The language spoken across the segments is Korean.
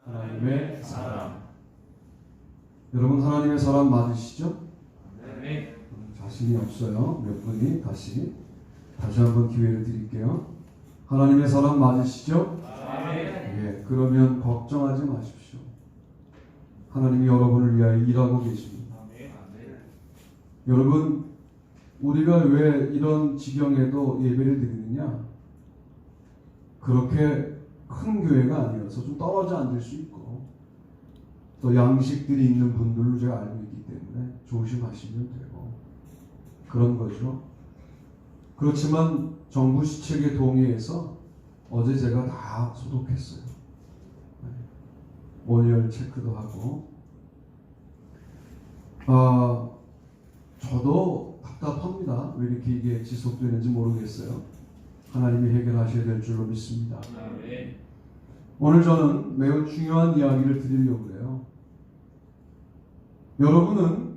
하나님의 사랑. 여러분 하나님의 사랑 맞으시죠? 네. 자신이 없어요. 몇 분이 다시 한번 기회를 드릴게요. 하나님의 사랑 맞으시죠? 예, 그러면 걱정하지 마십시오. 하나님이 여러분을 위하여 일하고 계십니다. 여러분, 우리가 왜 이런 지경에도 예배를 드리느냐? 그렇게 큰 교회가 아니어서 좀 떨어져 앉을 수 있고 또 양식들이 있는 분들로 제가 알고 있기 때문에 조심하시면 되고 그런 거죠. 그렇지만 정부 시책에 동의해서 어제 제가 다 소독했어요. 온열 체크도 하고 저도 답답합니다. 왜 이렇게 이게 지속되는지 모르겠어요. 하나님이 해결하셔야 될 줄로 믿습니다. 오늘 저는 매우 중요한 이야기를 드리려고 그래요. 여러분은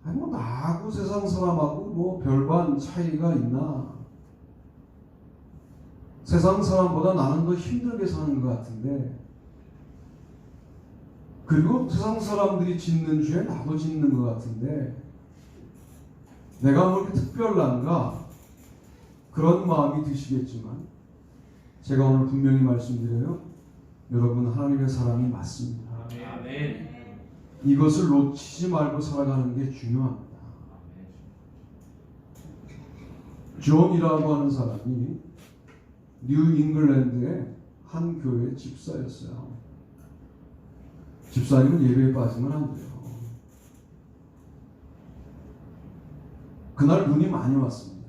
나하고 세상 사람하고 별반 차이가 있나? 세상 사람보다 나는 더 힘들게 사는 것 같은데, 그리고 세상 사람들이 짓는 죄 나도 짓는 것 같은데 내가 뭐 이렇게 특별한가? 그런 마음이 드시겠지만 제가 오늘 분명히 말씀드려요. 여러분 하나님의 사랑이 맞습니다. 아멘. 이것을 놓치지 말고 살아가는 게 중요합니다. 존이라고 하는 사람이 뉴 잉글랜드의 한 교회 집사였어요. 집사님은 예배에 빠지면 안 돼요. 그날 눈이 많이 왔습니다.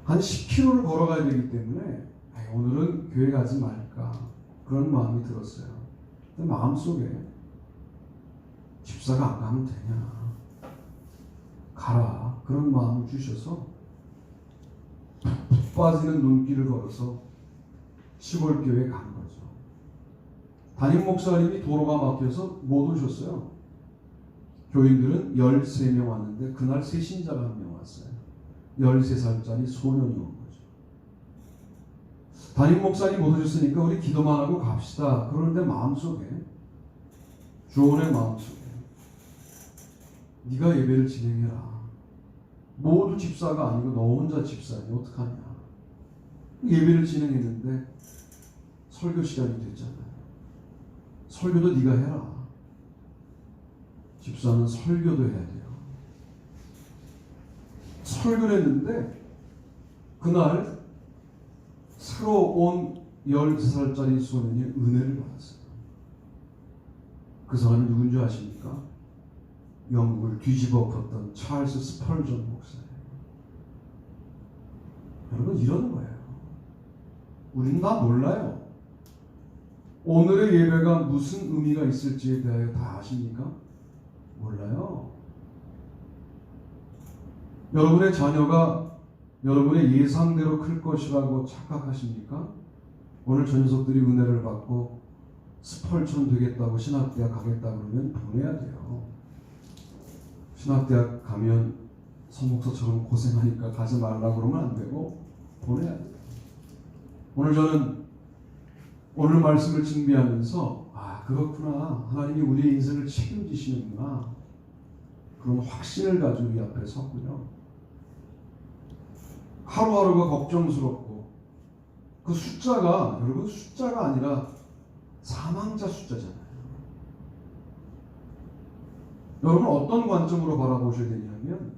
한 10km를 걸어가야 되기 때문에 오늘은 교회 가지 말까 그런 마음이 들었어요. 근데 마음속에 집사가 안 가면 되냐, 가라, 그런 마음을 주셔서 푹 빠지는 눈길을 걸어서 시골교회에 간 거죠. 담임 목사님이 도로가 막혀서 못 오셨어요. 교인들은 13명 왔는데 그날 새신자가 한 명 왔어요. 13살짜리 소년이 온 거죠. 담임 목사님 못 오셨으니까 우리 기도만 하고 갑시다. 그러는데 마음속에, 주원의 마음속에 네가 예배를 진행해라. 모두 집사가 아니고 너 혼자 집사니 어떡하냐. 예배를 진행했는데 설교 시간이 됐잖아요. 설교도 네가 해라. 집사는 설교도 해야 돼요. 설교를 했는데 그날 새로 온 13살짜리 소년이 은혜를 받았어요. 그 사람이 누군지 아십니까? 영국을 뒤집어 엎었던 찰스 스펄전 목사예요. 여러분 이러는 거예요. 우리는 다 몰라요. 오늘의 예배가 무슨 의미가 있을지에 대하여 다 아십니까? 몰라요. 여러분의 자녀가 여러분의 예상대로 클 것이라고 착각하십니까? 오늘 저 녀석들이 은혜를 받고 스펄전 되겠다고 신학대학 가겠다 그러면 보내야 돼요. 신학대학 가면 성목서처럼 고생하니까 가지 말라고 그러면 안 되고 보내야 돼요. 오늘 저는 오늘 말씀을 준비하면서 그렇구나, 하나님이 우리의 인생을 책임지시는구나, 그런 확신을 가지고 이 앞에 섰고요. 하루하루가 걱정스럽고 그 숫자가, 여러분 숫자가 아니라 사망자 숫자잖아요. 여러분 어떤 관점으로 바라보셔야 되냐면,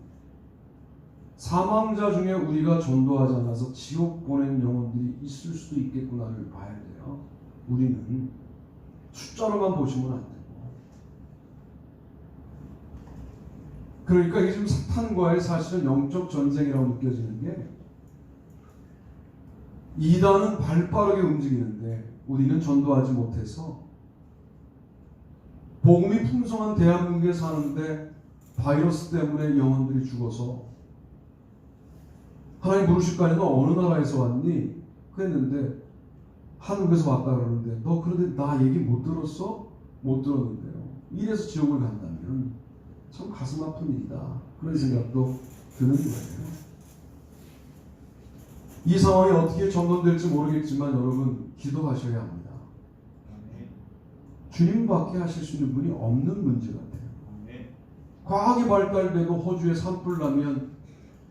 사망자 중에 우리가 전도하지 않아서 지옥 보낸 영혼들이 있을 수도 있겠구나를 봐야 돼요. 우리는 숫자로만 보시면 안 되고. 그러니까 이게 지금 사탄과의 사실은 영적 전쟁이라고 느껴지는 게, 이단은 발빠르게 움직이는데 우리는 전도하지 못해서 복음이 풍성한 대한민국에 사는데 바이러스 때문에 영혼들이 죽어서 하나님 물으실 거 아니야. 너 어느 나라에서 왔니? 그랬는데 한국에서 왔다 그러는데 너 그런데 나 얘기 못 들었어? 못 들었는데요. 이래서 지옥을 간다면 참 가슴 아픈 일이다. 그런 생각도 드는 거예요. 이 상황이 어떻게 전환될지 모르겠지만 여러분 기도하셔야 합니다. 주님밖에 하실 수 있는 분이 없는 문제 같아요. 과학이 발달돼도 호주에 산불 나면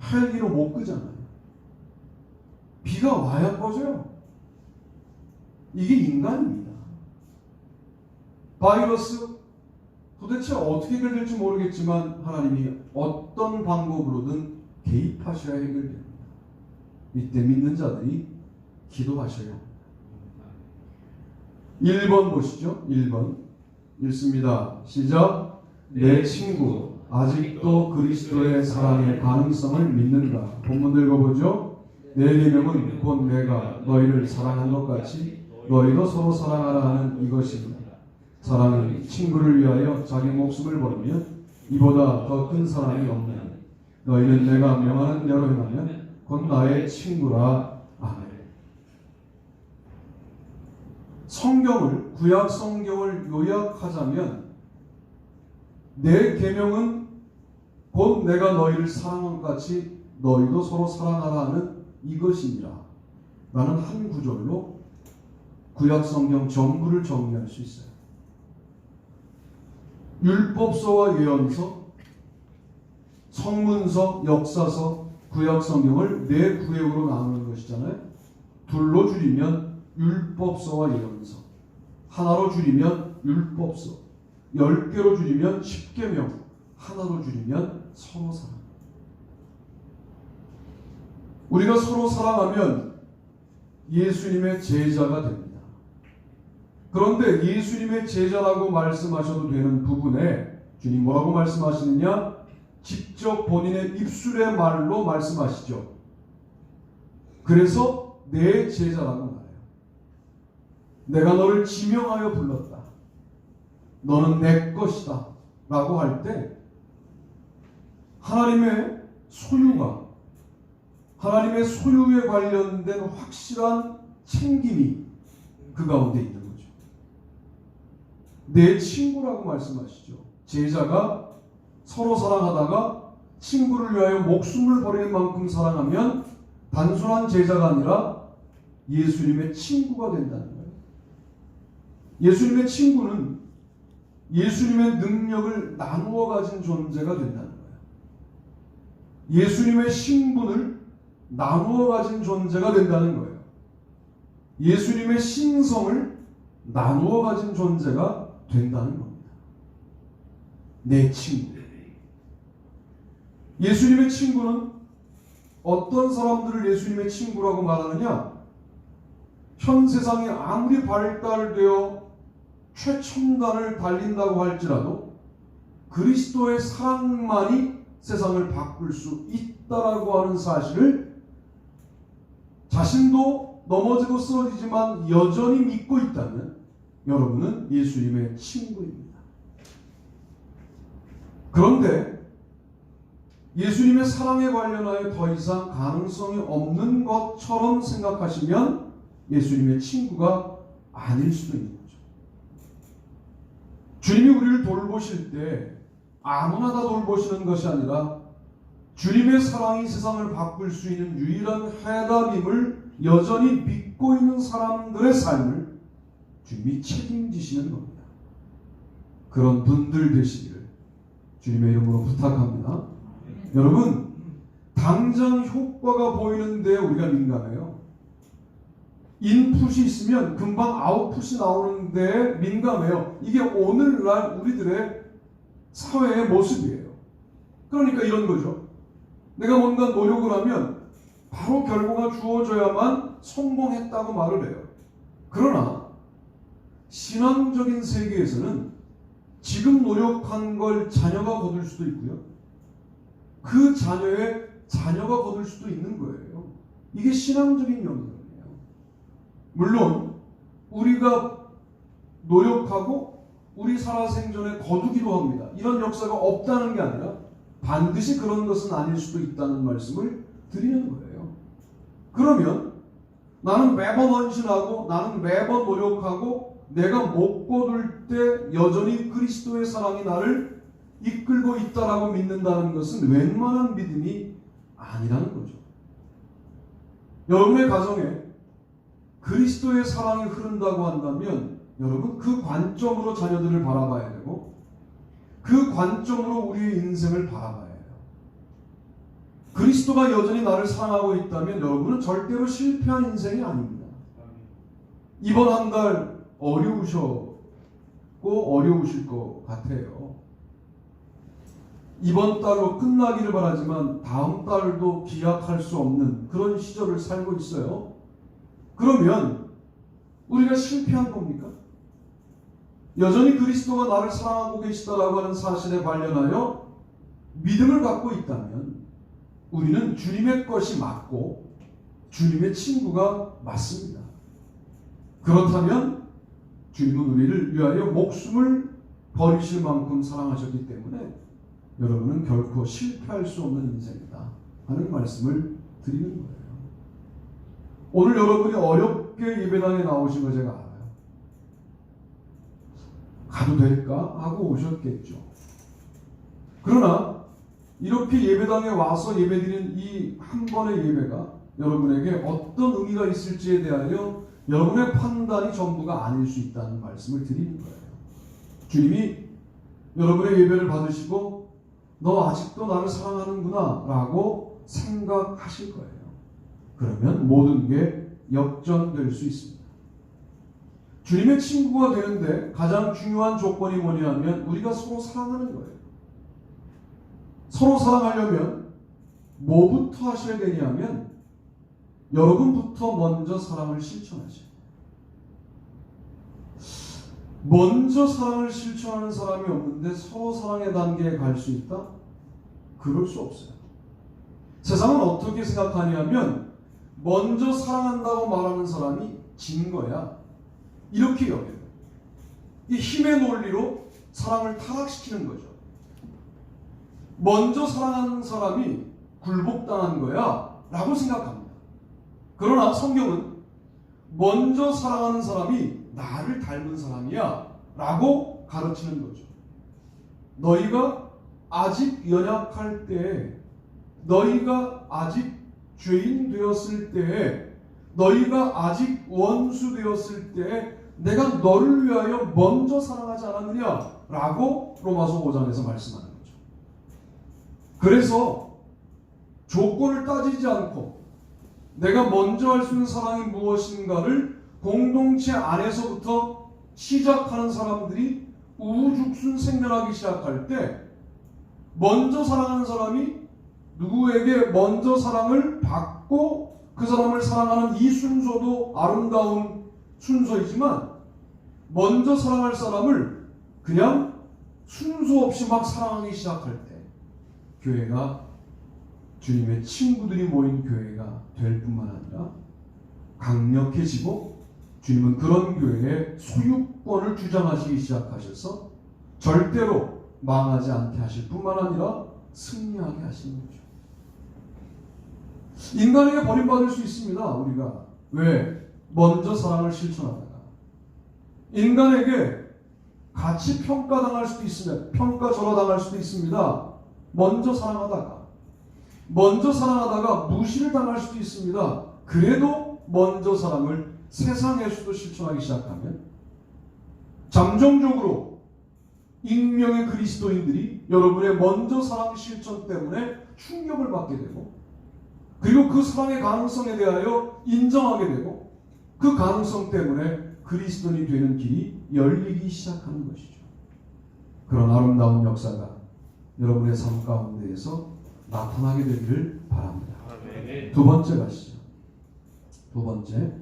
헬기로 못 끄잖아요. 비가 와야 꺼져요. 이게 인간입니다. 바이러스 도대체 어떻게 해결될지 모르겠지만 하나님이 어떤 방법으로든 개입하셔야 해결됩니다. 이때 믿는 자들이 기도하셔야 합니다. 1번 보시죠. 1번 읽습니다. 시작. 내 친구 아직도 그리스도의 사랑의 가능성을 믿는가? 본문 읽어보죠. 내 계명은 곧 내가 너희를 사랑한 것 같이 너희도 서로 사랑하라 하는 이것입니다. 사랑은 친구를 위하여 자기 목숨을 버리면 이보다 더 큰 사랑이 없나니 너희는 내가 명하는 대로 행하면 곧 나의 친구라. 아멘. 성경을, 구약 성경을 요약하자면 내 계명은 곧 내가 너희를 사랑한 것 같이 너희도 서로 사랑하라 하는 이것이니라 라는 한 구절로 구약 성경 전부를 정리할 수 있어요. 율법서와 예언서, 성문서, 역사서, 구약 성경을 네 구역으로 나누는 것이잖아요. 둘로 줄이면 율법서와 예언서, 하나로 줄이면 율법서, 10개로 줄이면 십계명, 하나로 줄이면 서로 사랑. 우리가 서로 사랑하면 예수님의 제자가 됩니다. 그런데 예수님의 제자라고 말씀하셔도 되는 부분에 주님 뭐라고 말씀하시느냐? 직접 본인의 입술의 말로 말씀하시죠. 그래서 내 제자라고 말해요. 내가 너를 지명하여 불렀다. 너는 내 것이다. 라고 할 때 하나님의 소유가, 하나님의 소유에 관련된 확실한 챙김이 그 가운데 있는 거죠. 내 친구라고 말씀하시죠. 제자가 서로 사랑하다가 친구를 위하여 목숨을 버릴 만큼 사랑하면 단순한 제자가 아니라 예수님의 친구가 된다는 거예요. 예수님의 친구는 예수님의 능력을 나누어 가진 존재가 된다는 거예요. 예수님의 신분을 나누어 가진 존재가 된다는 거예요. 예수님의 신성을 나누어 가진 존재가 된다는 겁니다. 내 친구. 예수님의 친구는 어떤 사람들을 예수님의 친구라고 말하느냐? 현 세상이 아무리 발달되어 최첨단을 달린다고 할지라도 그리스도의 사랑만이 세상을 바꿀 수 있다라고 하는 사실을 자신도 넘어지고 쓰러지지만 여전히 믿고 있다면 여러분은 예수님의 친구입니다. 그런데 예수님의 사랑에 관련하여 더 이상 가능성이 없는 것처럼 생각하시면 예수님의 친구가 아닐 수도 있는 거죠. 주님이 우리를 돌보실 때 아무나 다 돌보시는 것이 아니라 주님의 사랑이 세상을 바꿀 수 있는 유일한 해답임을 여전히 믿고 있는 사람들의 삶을 주님이 책임지시는 겁니다. 그런 분들 되시기를 주님의 이름으로 부탁합니다. 여러분, 당장 효과가 보이는데 우리가 민감해요. 인풋이 있으면 금방 아웃풋이 나오는데 민감해요. 이게 오늘날 우리들의 사회의 모습이에요. 그러니까 이런 거죠. 내가 뭔가 노력을 하면 바로 결과가 주어져야만 성공했다고 말을 해요. 그러나 신앙적인 세계에서는 지금 노력한 걸 자녀가 거둘 수도 있고요. 그 자녀의 자녀가 거둘 수도 있는 거예요. 이게 신앙적인 영역이에요. 물론 우리가 노력하고 우리 살아생전에 거두기도 합니다. 이런 역사가 없다는 게 아니라 반드시 그런 것은 아닐 수도 있다는 말씀을 드리는 거예요. 그러면 나는 매번 헌신하고 나는 매번 노력하고 내가 못 거둘 때 여전히 그리스도의 사랑이 나를 이끌고 있다라고 믿는다는 것은 웬만한 믿음이 아니라는 거죠. 여러분의 가정에 그리스도의 사랑이 흐른다고 한다면 여러분 그 관점으로 자녀들을 바라봐야 되고 그 관점으로 우리의 인생을 바라봐야 해요. 그리스도가 여전히 나를 사랑하고 있다면 여러분은 절대로 실패한 인생이 아닙니다. 이번 한 달 어려우실 것 같아요. 이번 달로 끝나기를 바라지만 다음 달도 기약할 수 없는 그런 시절을 살고 있어요. 그러면 우리가 실패한 겁니까? 여전히 그리스도가 나를 사랑하고 계시다라고 하는 사실에 관련하여 믿음을 갖고 있다면 우리는 주님의 것이 맞고 주님의 친구가 맞습니다. 그렇다면 주님은 우리를 위하여 목숨을 버리실 만큼 사랑하셨기 때문에 여러분은 결코 실패할 수 없는 인생이다 하는 말씀을 드리는 거예요. 오늘 여러분이 어렵게 예배당에 나오신 거 제가 알아요. 가도 될까 하고 오셨겠죠. 그러나 이렇게 예배당에 와서 예배드리는 이 한 번의 예배가 여러분에게 어떤 의미가 있을지에 대하여 여러분의 판단이 전부가 아닐 수 있다는 말씀을 드리는 거예요. 주님이 여러분의 예배를 받으시고 너 아직도 나를 사랑하는구나 라고 생각하실 거예요. 그러면 모든 게 역전될 수 있습니다. 주님의 친구가 되는데 가장 중요한 조건이 뭐냐면 우리가 서로 사랑하는 거예요. 서로 사랑하려면 뭐부터 하셔야 되냐면 여러분부터 먼저 사랑을 실천하셔야 돼요. 먼저 사랑을 실천하는 사람이 없는데 서로 사랑의 단계에 갈 수 있다? 그럴 수 없어요. 세상은 어떻게 생각하냐면 먼저 사랑한다고 말하는 사람이 진 거야. 이렇게 여겨요. 이 힘의 논리로 사랑을 타락시키는 거죠. 먼저 사랑하는 사람이 굴복당한 거야 라고 생각합니다. 그러나 성경은 먼저 사랑하는 사람이 나를 닮은 사람이야 라고 가르치는 거죠. 너희가 아직 연약할 때에, 너희가 아직 죄인 되었을 때에, 너희가 아직 원수 되었을 때에 내가 너를 위하여 먼저 사랑하지 않았느냐 라고 로마서 5장에서 말씀하는 거죠. 그래서 조건을 따지지 않고 내가 먼저 할 수 있는 사랑이 무엇인가를 공동체 안에서부터 시작하는 사람들이 우후죽순 생겨나기 시작할 때 먼저 사랑하는 사람이 누구에게 먼저 사랑을 받고 그 사람을 사랑하는 이 순서도 아름다운 순서이지만 먼저 사랑할 사람을 그냥 순서 없이 막 사랑하기 시작할 때 교회가 주님의 친구들이 모인 교회가 될 뿐만 아니라 강력해지고 주님은 그런 교회의 소유권을 주장하시기 시작하셔서 절대로 망하지 않게 하실 뿐만 아니라 승리하게 하시는 거죠. 인간에게 버림받을 수 있습니다. 우리가 왜? 먼저 사랑을 실천하다가 인간에게 같이 평가당할 수도 있습니다. 평가절하당할 수도 있습니다. 먼저 사랑하다가 무시를 당할 수도 있습니다. 그래도 먼저 사랑을 세상에서도 실천하기 시작하면 잠정적으로 익명의 그리스도인들이 여러분의 먼저 사랑 실천 때문에 충격을 받게 되고 그리고 그 사랑의 가능성에 대하여 인정하게 되고 그 가능성 때문에 그리스도인이 되는 길이 열리기 시작하는 것이죠. 그런 아름다운 역사가 여러분의 삶 가운데에서 나타나게 되기를 바랍니다. 아멘. 두 번째 가시죠. 두 번째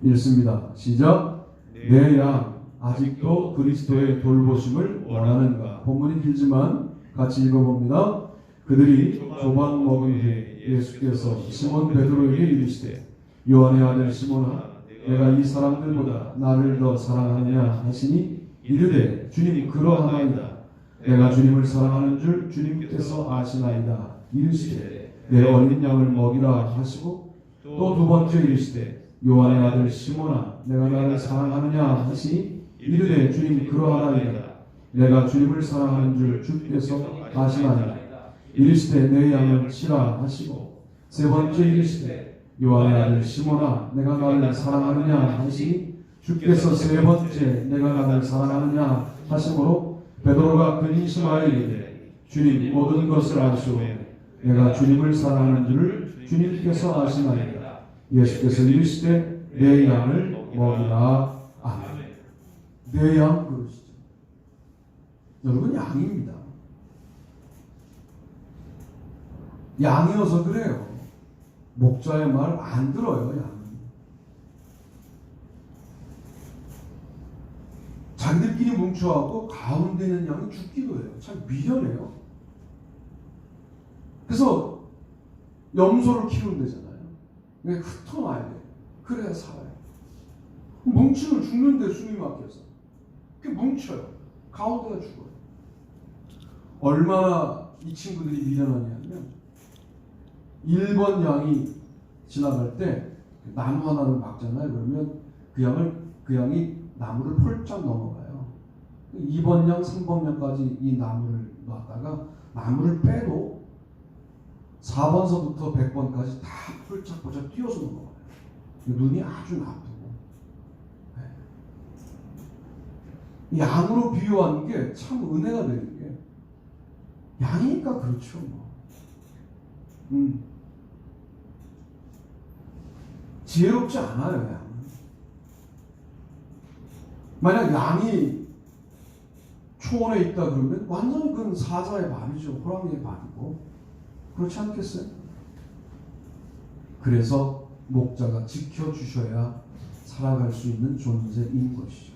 읽습니다. 시작. 내 양 아직도 그리스도의 돌보심을 원하는가. 본문이 길지만 같이 읽어봅니다. 그들이 조각 먹은 후에 예수께서 시몬 베드로에게 이르시되 요한의 아들 시몬아 내가 이 사람들보다 나를 더 사랑하느냐 하시니 이르되 주님 그러하나이다. 내가 주님을 사랑하는 줄 주님께서 아시나이다. 이르시되 내 어린 양을 먹이라 하시고 또 두 번째 이르시되 요한의 아들 시몬아 내가 나를 사랑하느냐 하시니 이르되 주님 그러하나이다. 내가 주님을 사랑하는 줄 주께서 아시나이다. 이르시되 내 양을 치라 하시고 세 번째 이르시되 요한의 아들 시몬아 내가 나를 사랑하느냐 하시니 주께서 세 번째 내가 나를 사랑하느냐 하심으로 베드로가 근심하여 이르되 주님 모든 것을 아시오 내가 주님을 사랑하는 줄을 주님께서 아시나이다. 예수께서 이르시되 내 양을 먹이라. 아멘. 내 양 그러시죠. 여러분 양입니다. 양이어서 그래요. 목자의 말 안 들어요. 양은. 자기들끼리 뭉쳐하고 가운데 있는 양이 죽기도 해요. 참 미련해요. 그래서 염소를 키우면 되잖아요. 그러니까 흩어놔야 돼. 그래야 살아요. 뭉치면 죽는데 숨이 막혀서. 그게 뭉쳐요. 가운데가 죽어요. 얼마나 이 친구들이 미련하냐면 1번 양이 지나갈 때 나무 하나를 막잖아요. 그러면 그 양이 나무를 폴짝 넘어가요. 2번 양, 3번 양까지 이 나무를 놨다가 나무를 빼도 4번서부터 100번까지 다 폴짝폴짝 뛰어서 넘어가요. 눈이 아주 나쁘고. 네. 양으로 비유하는 게 참 은혜가 되는 게 양이니까 그렇죠. 지혜롭지 않아요. 양은. 만약 양이 초원에 있다 그러면 완전히 그건 사자의 반이죠. 호랑이의 반이고. 그렇지 않겠어요? 그래서 목자가 지켜주셔야 살아갈 수 있는 존재인 것이죠.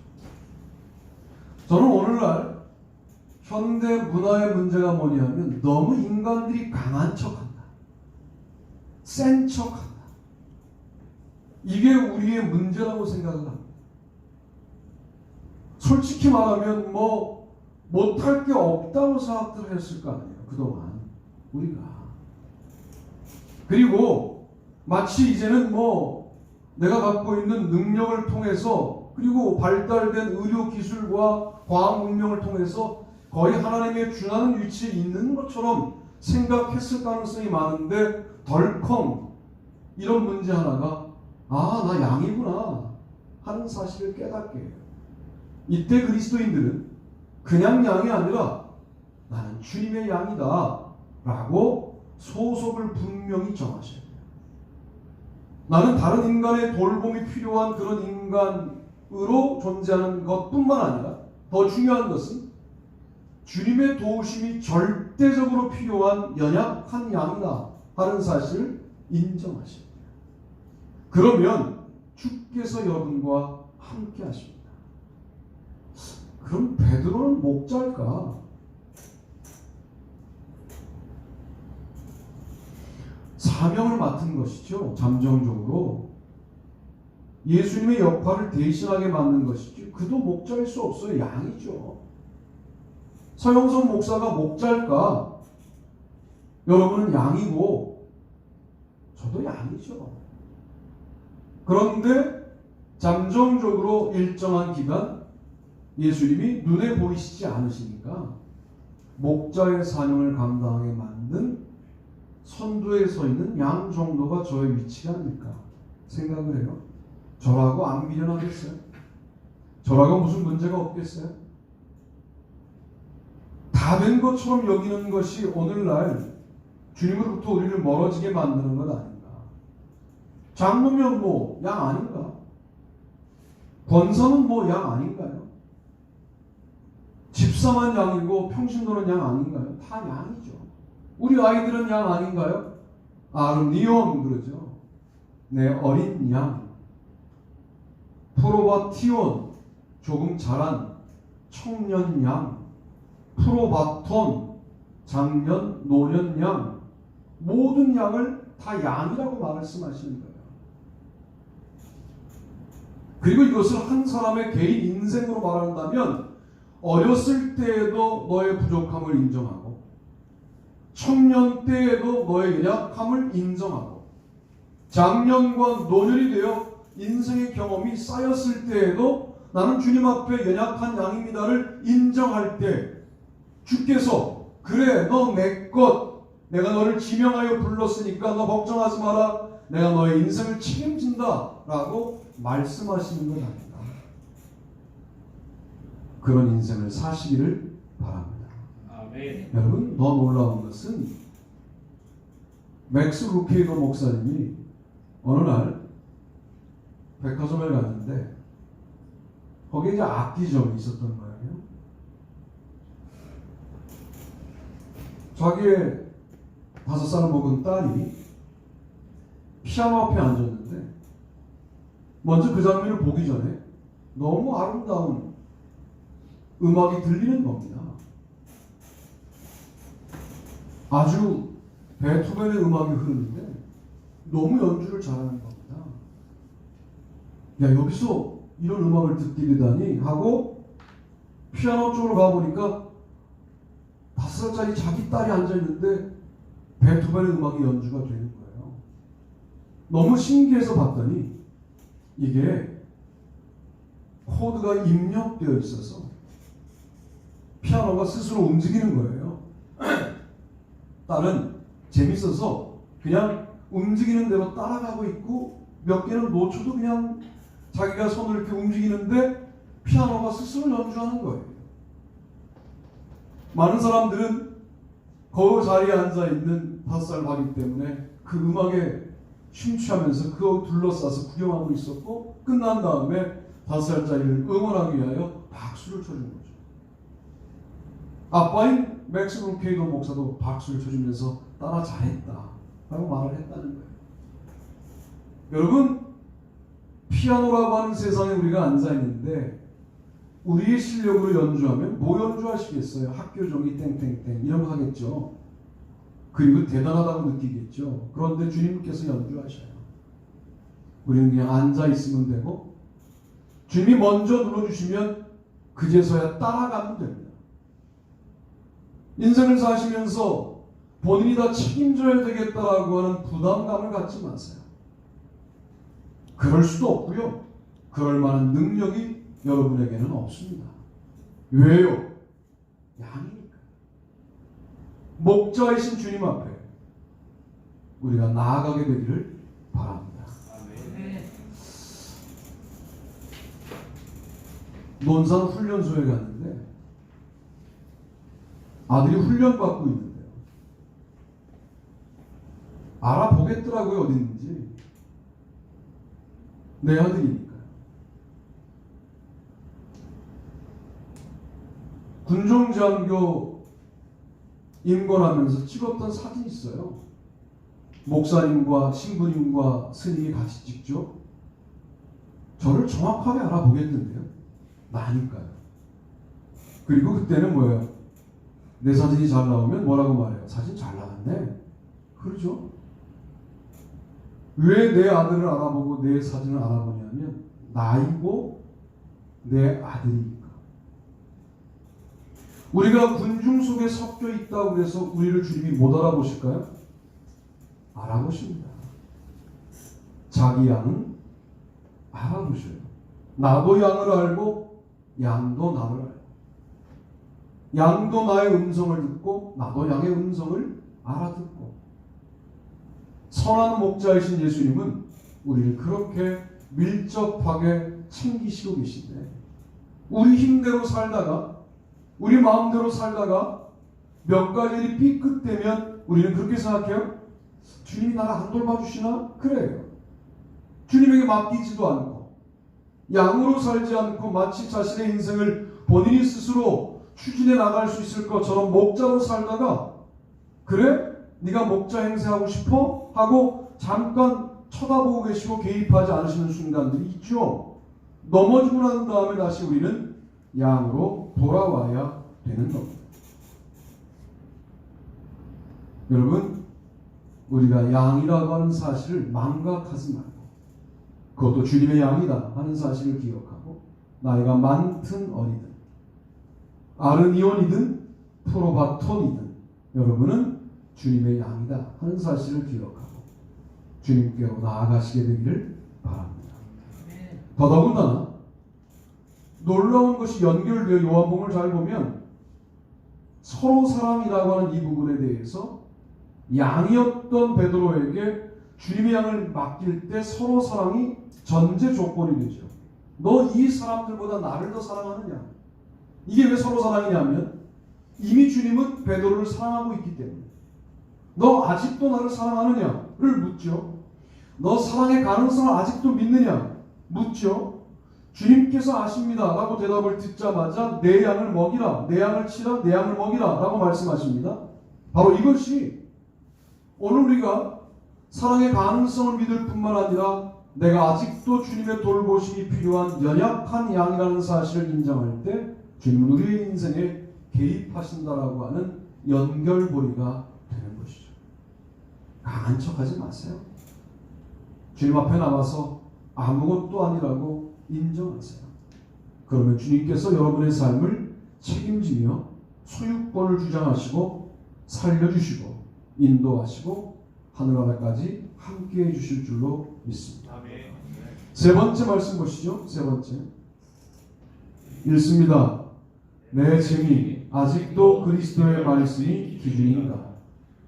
저는 오늘날 현대 문화의 문제가 뭐냐면 너무 인간들이 강한 척한다. 센 척한다. 이게 우리의 문제라고 생각을 합니다. 솔직히 말하면 못할 게 없다고 생각들 했을 거 아니에요. 그동안 우리가. 그리고 마치 이제는 내가 갖고 있는 능력을 통해서 그리고 발달된 의료 기술과 과학 문명을 통해서 거의 하나님의 준하는 위치에 있는 것처럼 생각했을 가능성이 많은데 덜컹 이런 문제 하나가 나 양이구나 하는 사실을 깨닫게 해요. 이때 그리스도인들은 그냥 양이 아니라 나는 주님의 양이다 라고 소속을 분명히 정하셔야 돼요. 나는 다른 인간의 돌봄이 필요한 그런 인간으로 존재하는 것뿐만 아니라 더 중요한 것은 주님의 도우심이 절대적으로 필요한 연약한 양이다 하는 사실을 인정하셔야 돼요. 그러면 주께서 여러분과 함께 하십니다. 그럼 베드로는 목자일까? 사명을 맡은 것이죠. 잠정적으로 예수님의 역할을 대신하게 만든 것이죠. 그도 목자일 수 없어요. 양이죠. 서영선 목사가 목자일까? 여러분은 양이고 저도 양이죠. 그런데 잠정적으로 일정한 기간 예수님이 눈에 보이시지 않으시니까 목자의 사명을 감당하게 만든 선두에 서 있는 양 정도가 저의 위치가 아닐까 생각을 해요. 저라고 안 미련하겠어요? 저라고 무슨 문제가 없겠어요? 다 된 것처럼 여기는 것이 오늘날 주님으로부터 우리를 멀어지게 만드는 것 아닌가? 장로면 양 아닌가? 권사는 양 아닌가요? 집사만 양이고 평신도는 양 아닌가요? 다 양이죠. 우리 아이들은 양 아닌가요? 아르니온 그러죠. 내 어린 양. 프로바티온 조금 자란 청년 양. 프로바톤 장년 노년 양. 모든 양을 다 양이라고 말씀하시는 거예요. 그리고 이것을 한 사람의 개인 인생으로 말한다면 어렸을 때에도 너의 부족함을 인정하고 청년 때에도 너의 연약함을 인정하고 장년과 노년이 되어 인생의 경험이 쌓였을 때에도 나는 주님 앞에 연약한 양입니다를 인정할 때 주께서 그래 너 내 것 내가 너를 지명하여 불렀으니까 너 걱정하지 마라 내가 너의 인생을 책임진다 라고 말씀하시는 것 아닌가. 그런 인생을 사시기를 바랍니다. 아멘. 여러분, 더 놀라운 것은 맥스 루케이더 목사님이 어느 날 백화점에 갔는데 거기에 이제 악기점이 있었던 거예요. 자기의 5살을 먹은 딸이 피아노 앞에 앉았는데 먼저 그 장면을 보기 전에 너무 아름다운 음악이 들리는 겁니다. 아주 베토벤의 음악이 흐르는데 너무 연주를 잘하는 겁니다. 야, 여기서 이런 음악을 듣게 되다니 하고 피아노 쪽으로 가보니까 5살짜리 자기 딸이 앉아있는데 베토벤의 음악이 연주가 되는 거예요. 너무 신기해서 봤더니 이게 코드가 입력되어 있어서 피아노가 스스로 움직이는 거예요. 딸은 재밌어서 그냥 움직이는 대로 따라가고 있고 몇 개는 놓쳐도 그냥 자기가 손을 이렇게 움직이는데 피아노가 스스로 연주하는 거예요. 많은 사람들은 그 자리에 앉아있는 5살 아기 때문에 그 음악에 심취하면서 그거 둘러싸서 구경하고 있었고 끝난 다음에 5살짜리를 응원하기 위하여 박수를 쳐준 거죠. 아빠인 맥스 루케이더 목사도 박수를 쳐주면서 따라 잘했다 라고 말을 했다는 거예요. 여러분, 피아노라고 하는 세상에 우리가 앉아있는데 우리의 실력으로 연주하면 뭐 연주하시겠어요? 학교 종이 땡땡땡 이런 거 하겠죠. 그리고 대단하다고 느끼겠죠. 그런데 주님께서 연주하셔요. 우리는 그냥 앉아있으면 되고 주님이 먼저 눌러주시면 그제서야 따라가면 됩니다. 인생을 사시면서 본인이 다 책임져야 되겠다라고 하는 부담감을 갖지 마세요. 그럴 수도 없고요. 그럴 만한 능력이 여러분에게는 없습니다. 왜요? 양이니까. 목자이신 주님 앞에 우리가 나아가게 되기를 바랍니다. 아멘. 논산 훈련소에 갔는데 아들이 훈련받고 있는데요. 알아보겠더라고요, 어디 있는지. 내 아들이니까요. 군종장교 임관하면서 찍었던 사진이 있어요. 목사님과 신부님과 스님이 같이 찍죠. 저를 정확하게 알아보겠는데요. 나니까요. 그리고 그때는 뭐예요? 내 사진이 잘 나오면 뭐라고 말해요? 사진 잘 나왔네. 그러죠? 왜 내 아들을 알아보고 내 사진을 알아보냐면 나이고 내 아들이니까. 우리가 군중 속에 섞여 있다고 해서 우리를 주님이 못 알아보실까요? 알아보십니다. 자기 양은 알아보셔요. 나도 양을 알고 양도 나를 알고 양도 나의 음성을 듣고 나도 양의 음성을 알아듣고 선한 목자이신 예수님은 우리를 그렇게 밀접하게 챙기시고 계신데 우리 힘대로 살다가 우리 마음대로 살다가 몇 가지 일이 삐끗되면 우리는 그렇게 생각해요. 주님이 나를 안 돌봐주시나? 그래요. 주님에게 맡기지도 않고 양으로 살지 않고 마치 자신의 인생을 본인이 스스로 추진해 나갈 수 있을 것처럼 목자로 살다가 그래? 네가 목자 행세하고 싶어? 하고 잠깐 쳐다보고 계시고 개입하지 않으시는 순간들이 있죠. 넘어지고 난 다음에 다시 우리는 양으로 돌아와야 되는 겁니다. 여러분, 우리가 양이라고 하는 사실을 망각하지 말고 그것도 주님의 양이다 하는 사실을 기억하고 나이가 많든 어리든 아르니온이든 프로바톤이든 여러분은 주님의 양이다 하는 사실을 기억하고 주님께로 나아가시게 되기를 바랍니다. 더더군다나 놀라운 것이 연결되어 요한복음을 잘 보면 서로 사랑이라고 하는 이 부분에 대해서 양이었던 베드로에게 주님의 양을 맡길 때 서로 사랑이 전제 조건이 되죠. 너 이 사람들보다 나를 더 사랑하느냐? 이게 왜 서로 사랑이냐면 이미 주님은 베드로를 사랑하고 있기 때문에. 너 아직도 나를 사랑하느냐를 묻죠. 너 사랑의 가능성을 아직도 믿느냐 묻죠. 주님께서 아십니다 라고 대답을 듣자마자 내 양을 먹이라, 내 양을 치라, 내 양을 먹이라 라고 말씀하십니다. 바로 이것이 오늘 우리가 사랑의 가능성을 믿을 뿐만 아니라 내가 아직도 주님의 돌보심이 필요한 연약한 양이라는 사실을 인정할 때 주님은 우리의 인생에 개입하신다라고 하는 연결고리가 되는 것이죠. 강한 척하지 마세요. 주님 앞에 나와서 아무것도 아니라고 인정하세요. 그러면 주님께서 여러분의 삶을 책임지며 소유권을 주장하시고 살려주시고 인도하시고 하늘나라까지 함께해 주실 줄로 믿습니다. 세 번째 말씀 보시죠. 세 번째 읽습니다. 내 증인 아직도 그리스도의 말씀이 기준인가?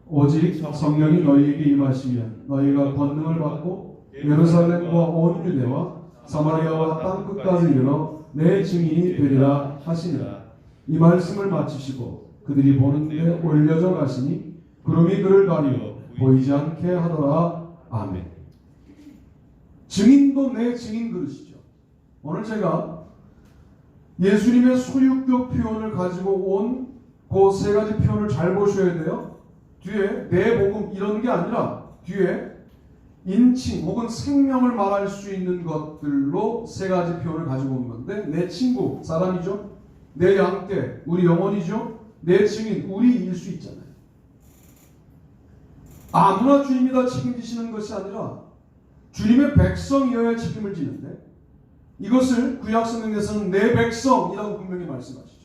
오직 성령이 너희에게 임하시면 너희가 권능을 받고 예루살렘과 온 유대와 사마리아와 땅 끝까지 이르러 내 증인이 되리라 하시니라. 이 말씀을 마치시고 그들이 보는데 올려져 가시니 구름이 그를 가리어 보이지 않게 하더라. 아멘. 증인도 내 증인 그릇이죠. 오늘 제가 예수님의 소유격 표현을 가지고 온 그 세 가지 표현을 잘 보셔야 돼요. 뒤에 내 복음 이런 게 아니라 뒤에 인칭 혹은 생명을 말할 수 있는 것들로 세 가지 표현을 가지고 온 건데 내 친구 사람이죠. 내 양떼 우리 영혼이죠. 내 증인 우리일 수 있잖아요. 아무나 주님이 다 책임지시는 것이 아니라 주님의 백성이어야 책임을 지는데 이것을 구약성경에서는 내 백성이라고 분명히 말씀하시죠.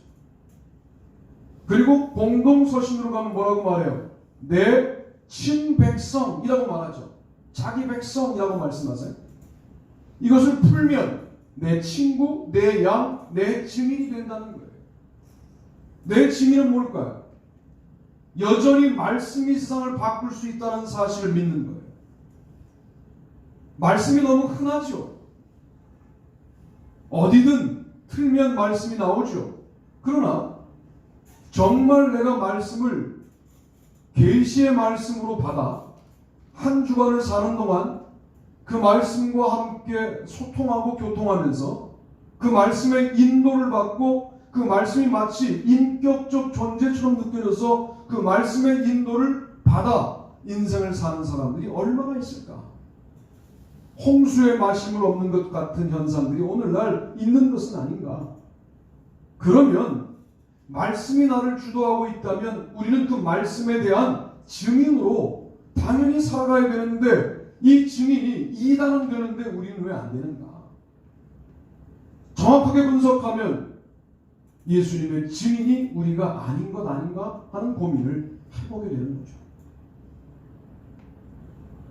그리고 공동서신으로 가면 뭐라고 말해요? 내 친백성이라고 말하죠. 자기 백성이라고 말씀하세요. 이것을 풀면 내 친구, 내 양, 내 증인이 된다는 거예요. 내 증인은 뭘까요? 여전히 말씀이 세상을 바꿀 수 있다는 사실을 믿는 거예요. 말씀이 너무 흔하죠. 어디든 틀면 말씀이 나오죠. 그러나 정말 내가 말씀을 계시의 말씀으로 받아 한 주간을 사는 동안 그 말씀과 함께 소통하고 교통하면서 그 말씀의 인도를 받고 그 말씀이 마치 인격적 존재처럼 느껴져서 그 말씀의 인도를 받아 인생을 사는 사람들이 얼마나 있을까? 홍수에 마심을 없는 것 같은 현상들이 오늘날 있는 것은 아닌가? 그러면 말씀이 나를 주도하고 있다면 우리는 그 말씀에 대한 증인으로 당연히 살아가야 되는데 이 증인이 이단은 되는데 우리는 왜 안 되는가? 정확하게 분석하면 예수님의 증인이 우리가 아닌 것 아닌가 하는 고민을 해보게 되는 거죠.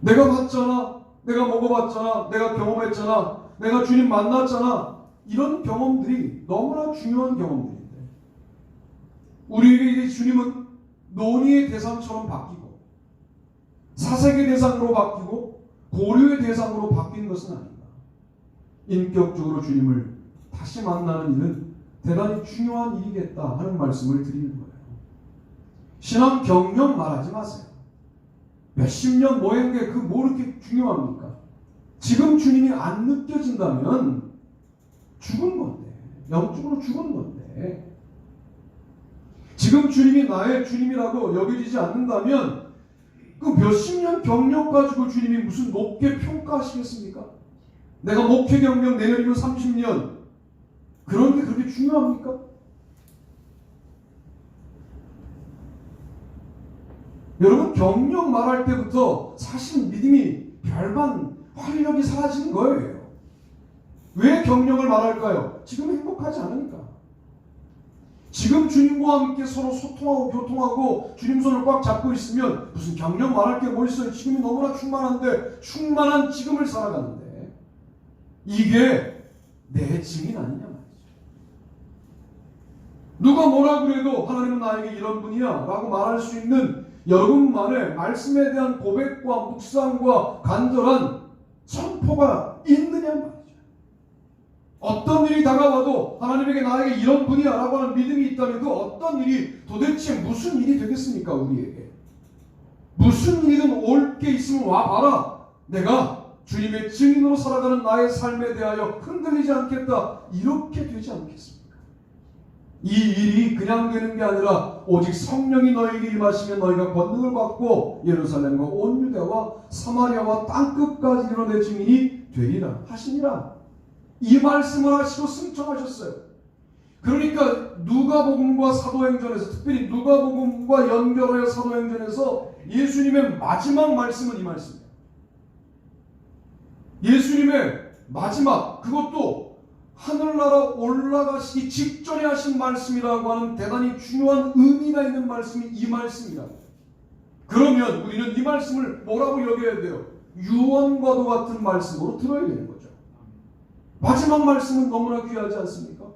내가 봤잖아, 내가 먹어봤잖아, 내가 경험했잖아, 내가 주님 만났잖아. 이런 경험들이 너무나 중요한 경험들인데 우리에게 이제 주님은 논의의 대상처럼 바뀌고 사색의 대상으로 바뀌고 고려의 대상으로 바뀐 것은 아닙니다. 인격적으로 주님을 다시 만나는 일은 대단히 중요한 일이겠다 하는 말씀을 드리는 거예요. 신앙 경력 말하지 마세요. 몇십 년 모인 게 그 뭐 이렇게 중요합니까? 지금 주님이 안 느껴진다면 죽은 건데, 영적으로 죽은 건데, 지금 주님이 나의 주님이라고 여겨지지 않는다면 그 몇십 년 경력 가지고 주님이 무슨 높게 평가하시겠습니까? 내가 목회 경력 내년이면 30년 그런 게 그렇게 중요합니까? 여러분 경력 말할 때부터 사실 믿음이 별반 활력이 사라지는 거예요. 왜 경력을 말할까요? 지금 행복하지 않으니까. 지금 주님과 함께 서로 소통하고 교통하고 주님 손을 꽉 잡고 있으면 무슨 경력 말할 게 뭐 있어요? 지금이 너무나 충만한데 충만한 지금을 살아가는데 이게 내 증인 아니냐 말이죠. 누가 뭐라 그래도 하나님은 나에게 이런 분이야 라고 말할 수 있는 여러분만의 말씀에 대한 고백과 묵상과 간절한 선포가 있느냐 말이죠. 어떤 일이 다가와도 하나님에게 나에게 이런 분이야 라고 하는 믿음이 있다면 그 어떤 일이 도대체 무슨 일이 되겠습니까? 우리에게 무슨 일이든 올 게 있으면 와봐라. 내가 주님의 증인으로 살아가는 나의 삶에 대하여 흔들리지 않겠다. 이렇게 되지 않겠습니까? 이 일이 그냥 되는 게 아니라 오직 성령이 너에게 임하시면 너희가 권능을 받고 예루살렘과 온 유대와 사마리아와 땅끝까지 이르러 내 증인이 되리라 하시니라. 이 말씀을 하시고 승천하셨어요. 그러니까 누가복음과 사도행전에서, 특별히 누가복음과 연결하여 사도행전에서 예수님의 마지막 말씀은 이 말씀이에요. 예수님의 마지막, 그것도 하늘나라 올라가시기 직전에 하신 말씀이라고 하는 대단히 중요한 의미가 있는 말씀이 이 말씀이다. 그러면 우리는 이 말씀을 뭐라고 여겨야 돼요? 유언과도 같은 말씀으로 들어야 되는 거죠. 마지막 말씀은 너무나 귀하지 않습니까?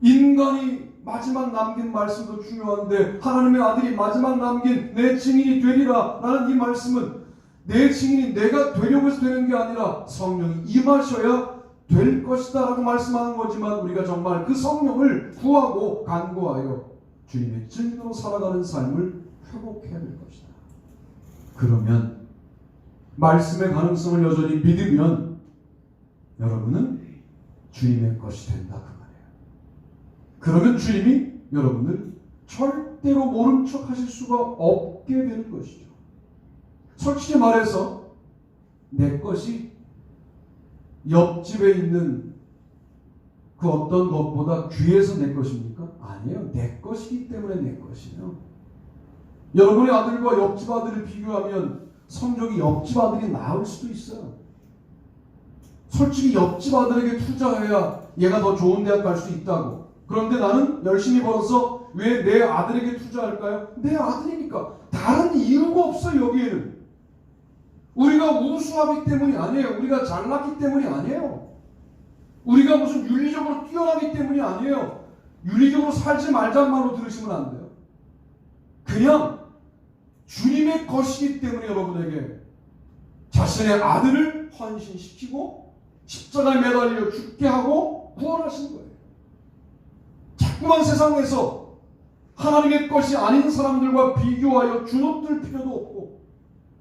인간이 마지막 남긴 말씀도 중요한데 하나님의 아들이 마지막 남긴 내 증인이 되리라 라는 이 말씀은 내 증인이 내가 되려고 해서 되는 게 아니라 성령이 임하셔야 될 것이다 라고 말씀하는 거지만 우리가 정말 그 성령을 구하고 간구하여 주님의 증인으로 살아가는 삶을 회복해야 될 것이다. 그러면 말씀의 가능성을 여전히 믿으면 여러분은 주님의 것이 된다 그 말이에요. 그러면 주님이 여러분을 절대로 모른 척 하실 수가 없게 되는 것이죠. 솔직히 말해서 내 것이 옆집에 있는 그 어떤 것보다 귀해서 내 것입니까? 아니에요. 내 것이기 때문에 내 것이에요. 여러분의 아들과 옆집 아들을 비교하면 성적이 옆집 아들이 나을 수도 있어요. 솔직히 옆집 아들에게 투자해야 얘가 더 좋은 대학 갈 수 있다고. 그런데 나는 열심히 벌어서 왜 내 아들에게 투자할까요? 내 아들이니까. 다른 이유가 없어요. 여기에는. 우리가 우수하기 때문이 아니에요. 우리가 잘났기 때문이 아니에요. 우리가 무슨 윤리적으로 뛰어나기 때문이 아니에요. 윤리적으로 살지 말자는 말로 들으시면 안 돼요. 그냥 주님의 것이기 때문에 여러분에게 자신의 아들을 헌신시키고 십자가에 매달려 죽게 하고 구원하신 거예요. 자꾸만 세상에서 하나님의 것이 아닌 사람들과 비교하여 주눅들 필요도 없고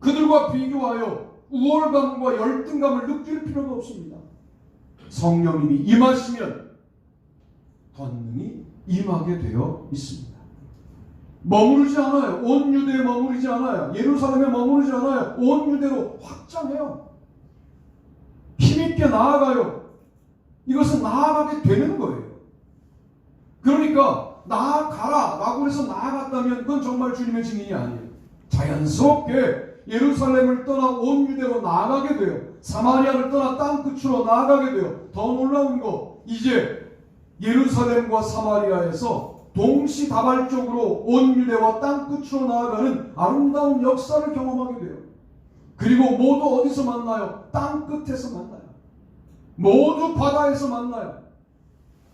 그들과 비교하여 우월감과 열등감을 느낄 필요도 없습니다. 성령님이 임하시면 권능이 임하게 되어 있습니다. 머무르지 않아요. 온 유대에 머무르지 않아요. 예루살렘에 머무르지 않아요. 온 유대로 확장해요. 힘있게 나아가요. 이것은 나아가게 되는 거예요. 그러니까 나아가라 라고 해서 나아갔다면 그건 정말 주님의 증인이 아니에요. 자연스럽게 예루살렘을 떠나 온 유대로 나아가게 돼요. 사마리아를 떠나 땅끝으로 나아가게 돼요. 더 놀라운 거, 이제 예루살렘과 사마리아에서 동시다발적으로 온 유대와 땅끝으로 나아가는 아름다운 역사를 경험하게 돼요. 그리고 모두 어디서 만나요? 땅끝에서 만나요. 모두 바다에서 만나요.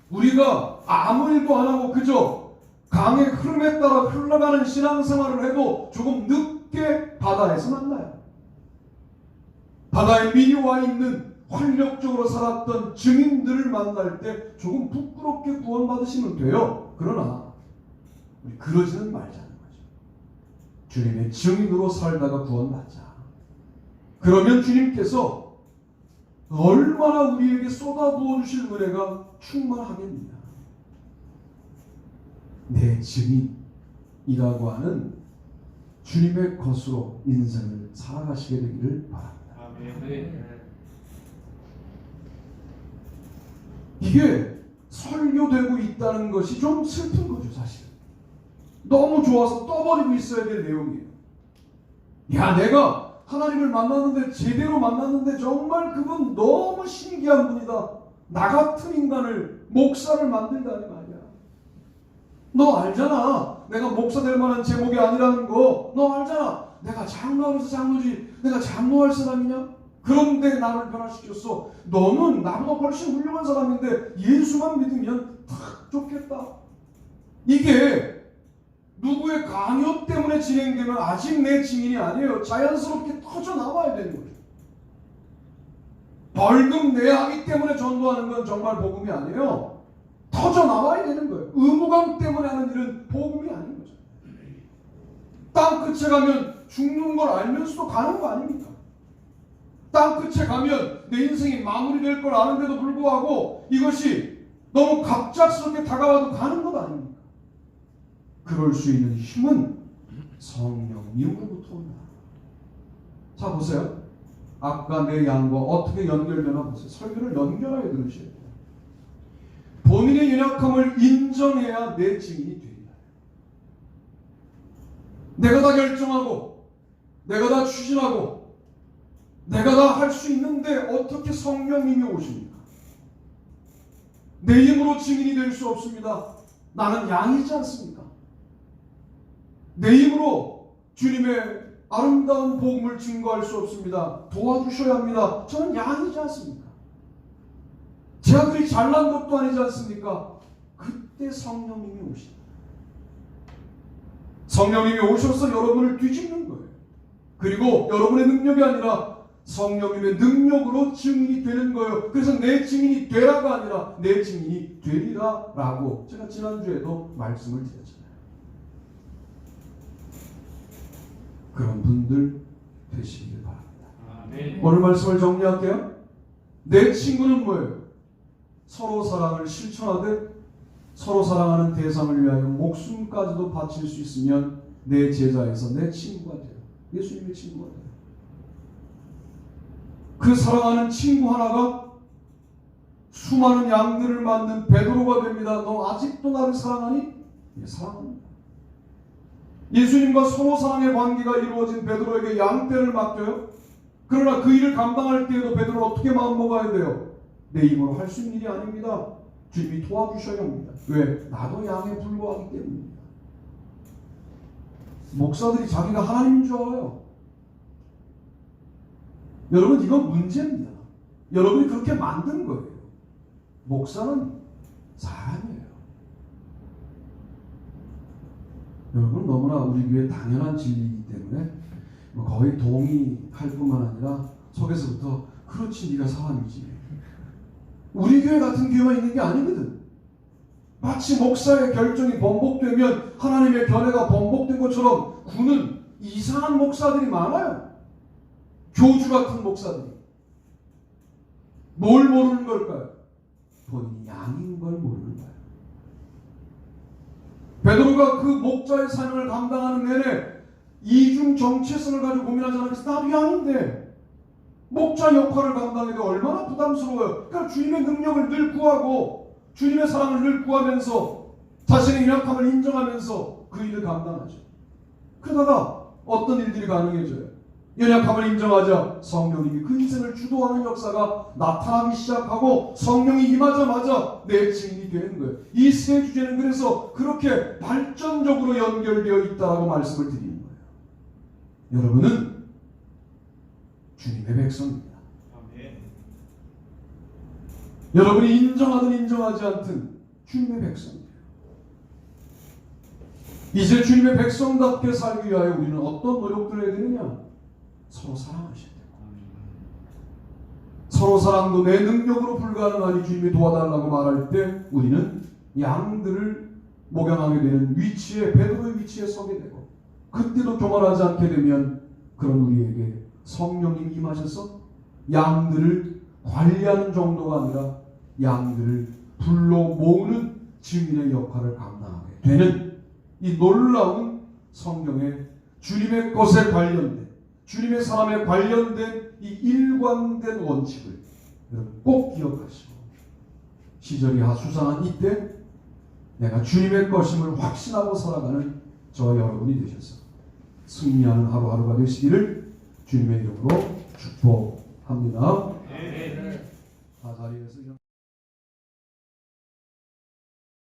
우리가 아무 일도 안 하고 그저 강의 흐름에 따라 흘러가는 신앙생활을 해도 조금 늦게 바다에서 만나요. 바다에 미녀와 있는 활력적으로 살았던 증인들을 만날 때 조금 부끄럽게 구원받으시면 돼요. 그러나 우리 그러지는 말자는 거죠. 주님의 증인으로 살다가 구원받자. 그러면 주님께서 얼마나 우리에게 쏟아부어 주실 은혜가 충만하겠느냐. 내 증인이라고 하는 주님의 것으로 인생을 살아가시게 되기를 바랍니다. 아멘. 이게 설교되고 있다는 것이 좀 슬픈 거죠, 사실은. 너무 좋아서 떠버리고 있어야 될 내용이에요. 야, 내가 하나님을 만났는데, 제대로 만났는데 정말 그분 너무 신기한 분이다. 나 같은 인간을 목사를 만들다니 말이야. 너 알잖아. 내가 목사 될 만한 제목이 아니라는 거. 너 알잖아. 내가 장로로서 장로지. 내가 장로할 사람이냐? 그런데 나를 변화시켰어. 너는 나보다 훨씬 훌륭한 사람인데 예수만 믿으면 탁 좋겠다. 이게 누구의 강요 때문에 진행되면 아직 내 증인이 아니에요. 자연스럽게 터져 나와야 되는 거예요. 벌금 내야 하기 때문에 전도하는 건 정말 복음이 아니에요. 터져 나와야 되는 거예요. 의무감 때문에 하는 일은 복음이 아닌 거죠. 땅 끝에 가면 죽는 걸 알면서도 가는 거 아닙니까? 땅 끝에 가면 내 인생이 마무리될 걸 아는데도 불구하고 이것이 너무 갑작스럽게 다가와도 가는 것 아닙니까? 그럴 수 있는 힘은 성령님으로부터 온다. 자, 보세요. 아까 내 양과 어떻게 연결되나 보세요. 설교를 연결하여 들으셔야 돼요. 본인의 연약함을 인정해야 내 증인이 됩니다. 내가 다 결정하고 내가 다 추진하고 내가 다 할 수 있는데 어떻게 성령님이 오십니까? 내 힘으로 증인이 될 수 없습니다. 나는 양이지 않습니까? 내 힘으로 주님의 아름다운 복음을 증거할 수 없습니다. 도와주셔야 합니다. 저는 양이지 않습니까? 제가 그리 잘난 것도 아니지 않습니까? 그때 성령님이 오십니다. 성령님이 오셔서 여러분을 뒤집는 거예요. 그리고 여러분의 능력이 아니라 성령님의 능력으로 증인이 되는 거예요. 그래서 내 증인이 되라가 아니라 내 증인이 되리라 라고 제가 지난주에도 말씀을 드렸잖아요. 그런 분들 되시길 바랍니다. 아멘. 오늘 말씀을 정리할게요. 내 친구는 뭐예요? 서로 사랑을 실천하되 서로 사랑하는 대상을 위하여 목숨까지도 바칠 수 있으면 내 제자에서 내 친구가 돼요. 예수님의 친구가 돼요. 그 사랑하는 친구 하나가 수많은 양들을 맡는 베드로가 됩니다. 너 아직도 나를 사랑하니? 예, 사랑합니다. 예수님과 서로 사랑의 관계가 이루어진 베드로에게 양떼를 맡겨요. 그러나 그 일을 감당할 때에도 베드로는 어떻게 마음먹어야 돼요? 내 힘으로 할 수 있는 일이 아닙니다. 주님이 도와주셔야 합니다. 왜? 나도 양에 불과하기 때문입니다. 목사들이 자기가 하나님인 줄 알아요. 여러분, 이건 문제입니다. 여러분이 그렇게 만든 거예요. 목사는 사람이에요. 여러분, 너무나 우리 교회 당연한 진리이기 때문에 거의 동의할 뿐만 아니라 속에서부터 그렇지, 네가 사람이지. 우리 교회 같은 교회만 있는 게 아니거든. 마치 목사의 결정이 번복되면 하나님의 견해가 번복된 것처럼 구는 이상한 목사들이 많아요. 교주 같은 목사들이. 뭘 모르는 걸까요? 본인이 양인 걸 모르는 거예요. 베드로가 그 목자의 사명을 감당하는 내내 이중 정체성을 가지고 고민하지 않았겠어. 나도 양인데 목자 역할을 감당해도 얼마나 부담스러워요. 그러니까 주님의 능력을 늘 구하고 주님의 사랑을 늘 구하면서 자신의 연약함을 인정하면서 그 일을 감당하죠. 그러다가 어떤 일들이 가능해져요. 연약함을 인정하자 성령님이 그 인생을 주도하는 역사가 나타나기 시작하고 성령이 임하자마자 내 증인이 되는 거예요. 이 세 주제는 그래서 그렇게 발전적으로 연결되어 있다라고 말씀을 드리는 거예요. 여러분은 주님의 백성입니다. 아멘. 여러분이 인정하든 인정하지 않든 주님의 백성이에요. 이제 주님의 백성답게 살기 위하여 우리는 어떤 노력들을 해야 되느냐? 서로 사랑하셔야 돼요. 서로 사랑도 내 능력으로 불가능하니 주님이 도와달라고 말할 때 우리는 양들을 목양하게 되는 위치에, 베드로의 위치에 서게 되고, 그때도 교만하지 않게 되면 그런 우리에게 성령님이 임하셔서 양들을 관리하는 정도가 아니라 양들을 불러 모으는 증인의 역할을 감당하게 되는 이 놀라운 성경의 주님의 것에 관련된, 주님의 사람에 관련된 이 일관된 원칙을 여러분 꼭 기억하시고, 시절이 수상한 이때 내가 주님의 것임을 확신하고 살아가는 저와 여러분이 되셔서 승리하는 하루하루가 되시기를 주님의 이름으로 축복합니다. 아멘. 자리에서